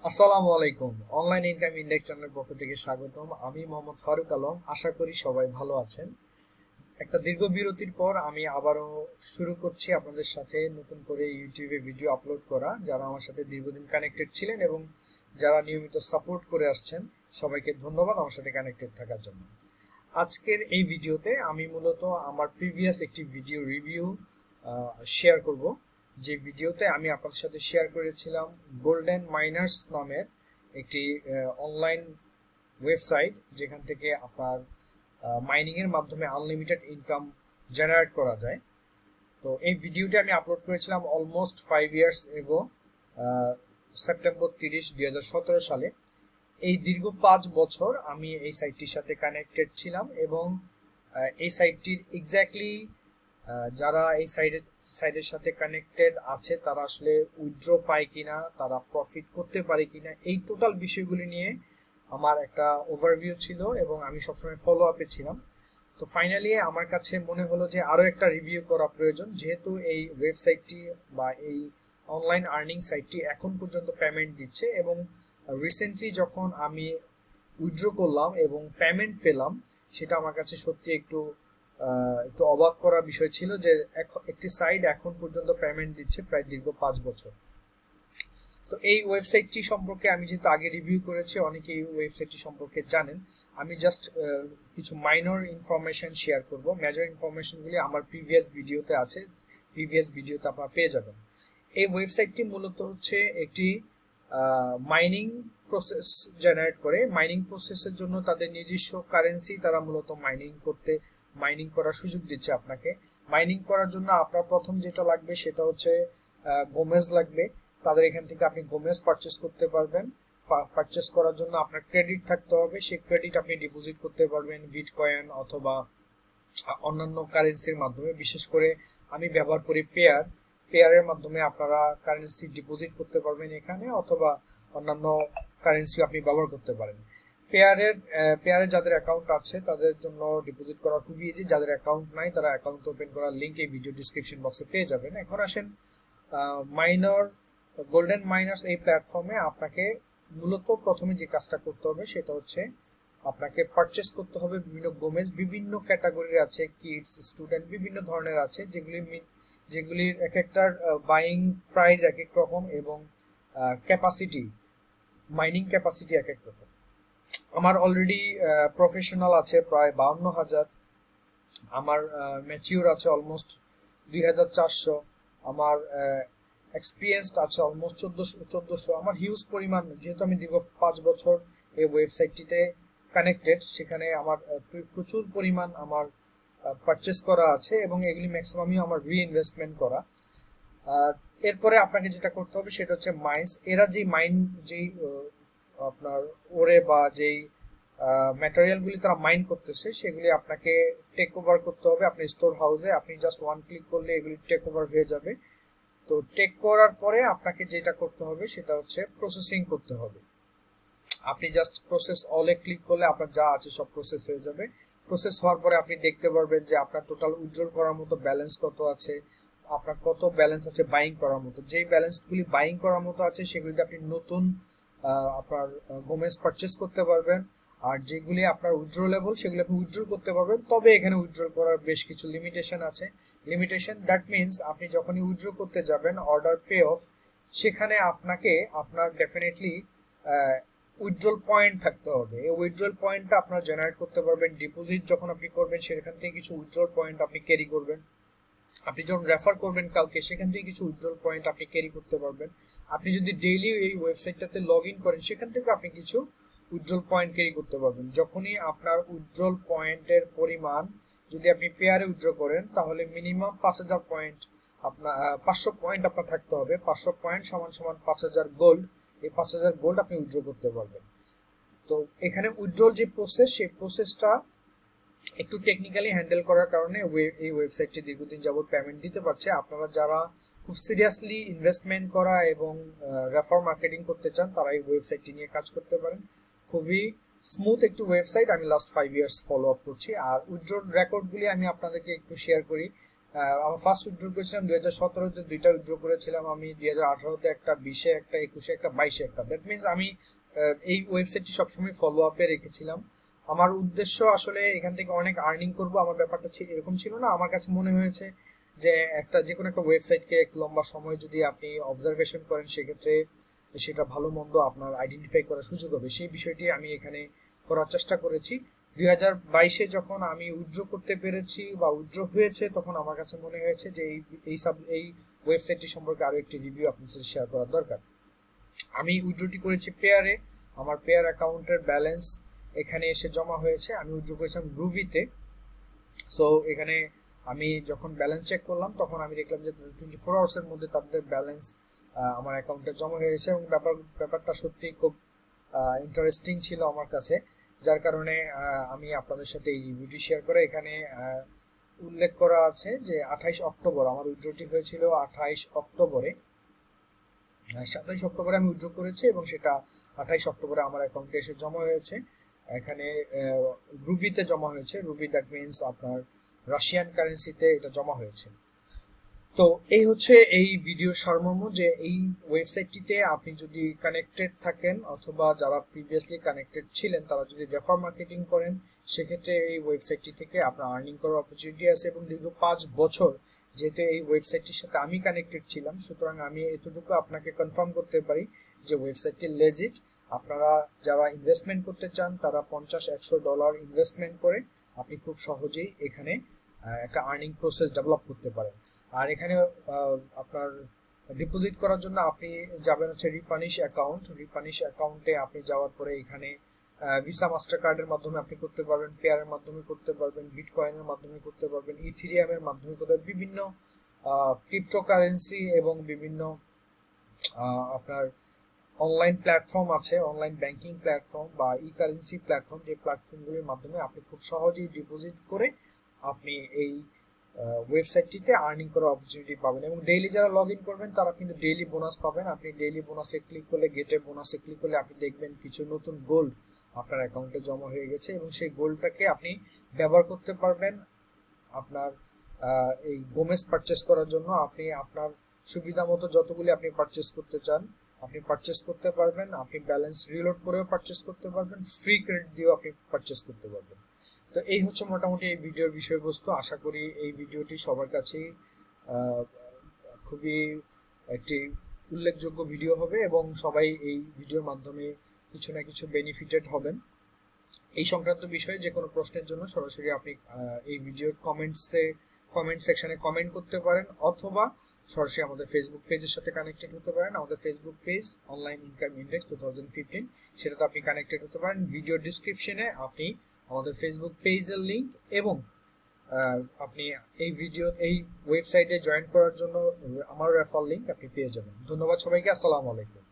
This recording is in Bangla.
আসসালামু আলাইকুম। অনলাইন ইনকাম ইন্ডেক্স চ্যানেলের পক্ষ থেকে স্বাগতম। আমি মোহাম্মদ ফারুক আলম। আশা করি সবাই ভালো আছেন। একটা দীর্ঘ বিরতির পর আমি আবারও শুরু করছি আপনাদের সাথে নতুন করে ইউটিউবে ভিডিও আপলোড করা। যারা আমার সাথে দীর্ঘদিন কানেক্টেড ছিলেন এবং যারা নিয়মিত সাপোর্ট করে আসছেন, সবাইকে ধন্যবাদ আমার সাথে কানেক্টেড থাকার জন্য। আজকের এই ভিডিওতে আমি মূলত আমার প্রিভিয়াস একটি ভিডিও রিভিউ শেয়ার করব, যে ভিডিওতে আমি আপনাদের সাথে শেয়ার করেছিলাম গোল্ডেন মাইনার্স নামের একটি অনলাইন ওয়েবসাইট, যেখান থেকে আপনার মাইনিং এর মাধ্যমে আনলিমিটেড ইনকাম জেনারেট করা যায়। তো এই ভিডিওটি আমি আপলোড করেছিলাম অলমোস্ট 5 ইয়ার্স এগো, সেপ্টেম্বর 30, 2017 সালে। এই দীর্ঘ 5 বছর আমি এই সাইটটির সাথে কানেক্টেড ছিলাম এবং এই সাইটটির এক্স্যাক্টলি যারা এই সাইটের সাথে কানেক্টেড আছে তারা আসলে উইথড্র পায় কিনা, তারা প্রফিট করতে পারে কিনা, এই টোটাল বিষয়গুলি নিয়ে আমার একটা ওভারভিউ ছিল এবং আমি সবসময় ফলো আপে ছিলাম। তো ফাইনালি আমার কাছে মনে হলো যে আরো একটা রিভিউ করা প্রয়োজন, যেহেতু এই ওয়েবসাইটটি বা এই অনলাইন আর্নিং সাইটটি এখন পর্যন্ত পেমেন্ট দিচ্ছে এবং রিসেন্টলি যখন আমি উইথড্র করলাম এবং পেমেন্ট পেলাম, সেটা আমার কাছে সত্যি একটু অবাক করা বিষয় ছিল যে একটি সাইট এখন পর্যন্ত পেমেন্ট দিচ্ছে প্রায় দীর্ঘ 5 বছর। তো এই ওয়েবসাইটটি সম্পর্কে আমি যেহেতু আগে রিভিউ করেছি, অনেকে এই ওয়েবসাইটটি সম্পর্কে জানেন। আমি জাস্ট কিছু মাইনর ইনফরমেশন শেয়ার করব। মেজর ইনফরমেশনগুলি আমার প্রিভিয়াস ভিডিওতে আছে, প্রিভিয়াস ভিডিওতে আপনারা পেয়ে যাবেন। এই ওয়েবসাইটটি মূলত হচ্ছে একটি মাইনিং প্রসেস জেনারেট করে। মাইনিং প্রসেসের জন্য তাদের নিজস্ব কারেন্সি তারা মূলত মাইনিং করার সুযোগ দিচ্ছে আপনাকে। মাইনিং করার জন্য আপনার প্রথম যেটা লাগবে সেটা হচ্ছে গোমেজ লাগবে। তাদের এখান থেকে আপনি গোমেজ পারচেস করতে পারবেন। পারচেস করার জন্য আপনার ক্রেডিট থাকতে হবে, সেই ক্রেডিট আপনি ডিপোজিট করতে পারবেন বিটকয়েন অথবা অন্যান্য কারেন্সির মাধ্যমে। বিশেষ করে আমি ব্যবহার করি পেয়ারের মাধ্যমে আপনারা কারেন্সি ডিপোজিট করতে পারবেন এখানে, অথবা অন্যান্য কারেন্সি আপনি ব্যবহার করতে পারেন। পেয়ারে যাদের অ্যাকাউন্ট আছে তাদের জন্য ডিপোজিট করা খুবই ইজি। যাদের অ্যাকাউন্ট নাই তারা অ্যাকাউন্ট ওপেন করার লিংক এই ভিডিও ডিসক্রিপশন বক্সে পেয়ে যাবেন। এখন আসেন গোল্ডেন মাইনার্স এই প্ল্যাটফর্মে আপনাকে মূলত প্রথমে যে কাজটা করতে হবে সেটা হচ্ছে আপনাকে পারচেস করতে হবে বিভিন্ন গোমেজ। বিভিন্ন ক্যাটাগরির আছে, কিডস, স্টুডেন্ট, বিভিন্ন ধরনের আছে, যেগুলির এক একটার বাইং প্রাইস এক এক রকম এবং ক্যাপাসিটি, মাইনিং ক্যাপাসিটি এক এক রকম। আমার অলরেডি প্রফেশনাল আছে প্রায় 52,000, আমার ম্যাচিউর আছে অলমোস্ট 2,400, আমার এক্সপিরিয়েন্সড আছে অলমোস্ট 1400। আমার হিউজ পরিমাণ, যেহেতু আমি দীর্ঘ 5 বছর এই ওয়েবসাইটটিতে কানেক্টেড, সেখানে আমার প্রচুর পরিমাণ আমার পারচেস করা আছে এবং এগুলি ম্যাক্সিমামই আমার রিইনভেস্টমেন্ট করা। এরপরে আপনাকে যেটা করতে হবে সেটা হচ্ছে মাইন্স। এরা যেই আপনার ওরে বা যেই ম্যাটেরিয়ালগুলি তারা মাইন করতেছে সেগুলি আপনাকে টেক ওভার করতে হবে। আপনি স্টোর হাউসে আপনি জাস্ট ওয়ান ক্লিক করলে এগুলি টেক ওভার হয়ে যাবে। তো টেক করার পরে আপনাকে যেটা করতে হবে সেটা হচ্ছে প্রসেসিং করতে হবে। আপনি জাস্ট প্রসেস অলে ক্লিক করলে আপনার যা আছে সব প্রসেস হয়ে যাবে। প্রসেস হওয়ার পরে আপনি দেখতে পারবেন যে আপনার টোটাল উইথড্রল করার মতো ব্যালেন্স কত আছে, আপনার কত ব্যালেন্স আছে বাইং করার মতো। যেই ব্যালেন্সগুলি বাইং করার মতো আছে সেগুলিতে আপনি নতুন আপনার গোমেজ পারচেস করতে পারবেন, আর যেগুলি আপনার উইথড্রলেবল সেগুলি আপনি উইথড্রল করতে পারবেন। তবে এখানে উইথড্রল করার বেশ কিছু লিমিটেশন আছে। দ্যাট মিনস আপনি যখনই উইথড্র করতে যাবেন অর্ডার পে অফ, সেখানে আপনাকে আপনার ডেফিনেটলি উইথড্রল পয়েন্ট থাকতে হবে। এই উইথড্রল পয়েন্টটা আপনারা জেনারেট করতে পারবেন। ডিপোজিট যখন আপনি করবেন সেখান থেকে কিছু উইথড্রল পয়েন্ট আপনি ক্যারি করবেন। আপনি যখন রেফার করবেন কাউকে, সেখান থেকে কিছু উইথড্রল পয়েন্ট আপনি ক্যারি করতে পারবেন। আপনি যদি ডেইলি এই ওয়েবসাইটটাতে লগ ইন করেন সেখান থেকে আপনি কিছু উইথড্রল পয়েন্ট ক্যারি করতে পারবেন। যখনই আপনার উইথড্রল পয়েন্টের পরিমাণ, যদি আপনি পেয়ারে উইথড্র করেন তাহলে মিনিমাম 5,000 পয়েন্ট আপনার 500 পয়েন্ট আপনার থাকতে হবে। 500 পয়েন্ট সমান 5,000 গোল্ড। এই 5,000 গোল্ড আপনি উইথড্র করতে পারবেন। তো এখানে উইথড্রল যে প্রসেস, সেই প্রসেসটা একটু টেকনিক্যালি হ্যান্ডেল করার কারণে এই ওয়েবসাইটটি দীর্ঘদিন যাবত পেমেন্ট দিতে পারছে। আপনারা যারা খুব সিরিয়াসলি ইনভেস্টমেন্ট করা এবং রেফার মার্কেটিং করতে চান তারা এই ওয়েবসাইটটি নিয়ে কাজ করতে পারেন। খুবই স্মুথ একটি ওয়েবসাইট, আমি লাস্ট 5 ইয়ার্স ফলো আপ করছি। আর উইথড্রল রেকর্ডগুলি আমি আপনাদেরকে একটু শেয়ার করি। আমার ফার্স্ট উইথড্র করেছিলাম 2017-তে, দুইটা উইথড্র করেছিলাম আমি, 2018-তে একটা, 20-এ একটা, 21-এ একটা, 22-এ একটা। দ্যাট মিনস আমি এই ওয়েবসাইটটি সবসময় ফলো আপে রেখেছিলাম। আমার উদ্দেশ্য আসলে এখান থেকে অনেক আর্নিং করব, আমার ব্যাপারটা এরকম ছিল না। আমার কাছে মনে হয়েছে যে যে কোনো একটা ওয়েবসাইটকে একটু লম্বা সময় যদি আপনি অবজারভেশন করেন, সেক্ষেত্রে সেটা ভালো মন্দ আপনার আইডেন্টিফাই করার সুযোগ হবে। সেই বিষয়টি আমি এখানে করার চেষ্টা করেছি। 2022-এ যখন আমি উইথড্র করতে পেরেছি বা উইথড্র হয়েছে, তখন আমার কাছে মনে হয়েছে যে এই ওয়েবসাইটটি সম্পর্কে আরো একটি রিভিউ আপনার সাথে শেয়ার করা দরকার। আমি উইথড্রটি করেছি পেয়ারে। আমার পেয়ার অ্যাকাউন্টের ব্যালেন্স এখানে এসে জমা হয়েছে। আমি উইথড্র করেছিলাম রুবিতে। সো এখানে আমি যখন ব্যালেন্স চেক করলাম, তখন আমি দেখলাম যে 24 আওয়ার্সের মধ্যে তাদের ব্যালেন্স আমার অ্যাকাউন্টে জমা হয়েছে, এবং ব্যাপারটা সত্যি খুব ইন্টারেস্টিং ছিল আমার কাছে, যার কারণে আমি আপনাদের সাথে এই রিভিউটি শেয়ার করে। এখানে উল্লেখ করা আছে যে 28 অক্টোবর আমার উইথড্রটি হয়েছিল। 28 অক্টোবরে, 27 অক্টোবরে আমি উইথড্র করেছি, এবং সেটা 28 অক্টোবরে আমার অ্যাকাউন্টে এসে জমা হয়েছে। এখানে রুবিতে জমা হয়েছে। রুবি দ্যাট মিনস আপনার রাশিয়ান কারেন্সিতে এটা জমা হয়েছে। তো এই হচ্ছে এই ভিডিও সারমর্ম, যে এই ওয়েবসাইটটিতে আপনি যদি কানেক্টেড থাকেন, অথবা যারা প্রিভিয়াসলি কানেক্টেড ছিলেন তারা যদি রেফার মার্কেটিং করেন, সেক্ষেত্রে এই ওয়েবসাইটটি থেকে আপনার আর্নিং করার অপরচুনিটি আছে। এবং দীর্ঘ 5 বছর যেহেতু এই ওয়েবসাইটটির সাথে আমি কানেক্টেড ছিলাম, সুতরাং আমি এতটুকু আপনাকে কনফার্ম করতে পারি যে ওয়েবসাইটটি লেজিট। আপনারা যারা ইনভেস্টমেন্ট করতে চান, তারা $50-100 ইনভেস্টমেন্ট করে আপনি খুব সহজেই এখানে একটা আর্নিং প্রসেস ডেভেলপ করতে পারেন। আর এখানে আপনার ডিপোজিট করার জন্য আপনি যাবেন হচ্ছে রিপানিশ অ্যাকাউন্ট। রিপানিশ অ্যাকাউন্টে আপনি যাওয়ার পরে এখানে ভিসা মাস্টার কার্ডের মাধ্যমে আপনি করতে পারবেন, পেয়ারের মাধ্যমে করতে পারবেন, বিটকয়েনের মাধ্যমে করতে পারবেন, ইথেরিয়ামের মাধ্যমে করতে পারবেন, বিভিন্ন ক্রিপ্টোকারেন্সি এবং বিভিন্ন আপনার অনলাইন প্ল্যাটফর্ম আছে, অনলাইন ব্যাংকিং প্ল্যাটফর্ম বা ই কারেন্সি প্ল্যাটফর্ম, যে প্ল্যাটফর্মগুলির মাধ্যমে আপনি খুব সহজেই ডিপোজিট করে আপনি এই ওয়েবসাইটটিতে আর্নিং করার অপরচুনিটি পাবেন। এবং ডেইলি যারা লগ ইন করবেন তারা কিন্তু ডেইলি বোনাস পাবেন। আপনি ডেইলি বোনাসে ক্লিক করলে, গেটে বোনাসে ক্লিক করলে আপনি দেখবেন কিছু নতুন গোল্ড আপনার অ্যাকাউন্টে জমা হয়ে গেছে, এবং সেই গোল্ডটাকে আপনি ব্যবহার করতে পারবেন আপনার এই গোমেস পারচেস করার জন্য। আপনি আপনার সুবিধা মতো যতগুলি আপনি পারচেস করতে চান আপনি পারচেস করতে পারবেন। আপনি ব্যালেন্স রিলোড করেও পারচেস করতে পারবেন, ফ্রি ক্রেডিট দিয়েও আপনি পারচেস করতে পারবেন। তো এই হচ্ছে মোটামুটি এই ভিডিওর বিষয়বস্তু। আশা করি এই ভিডিওটি সবার কাছেই খুবই একটি উল্লেখযোগ্য ভিডিও হবে, এবং সবাই এই ভিডিওর মাধ্যমে কিছু না কিছু বেনিফিটেড হবেন। এই সংক্রান্ত বিষয়ে যে কোনো প্রশ্নের জন্য সরাসরি আপনি এই ভিডিওর কমেন্ট সেকশনে কমেন্ট করতে পারেন, অথবা সরাসরি আমাদের ফেসবুক পেজের সাথে কানেক্টেড হতে পারেন। আমাদের Facebook page online income index 2015, সেটাতে আপনি কানেক্টেড হতে পারেন। ভিডিও ডিসক্রিপশনে আপনি আমাদের ফেসবুক পেজের লিংক এবং আপনি এই ওয়েবসাইটে জয়েন করার জন্য আমার রেফার লিংক আপনি পেয়ে যাবেন। ধন্যবাদ সবাইকে। আসসালামু আলাইকুম।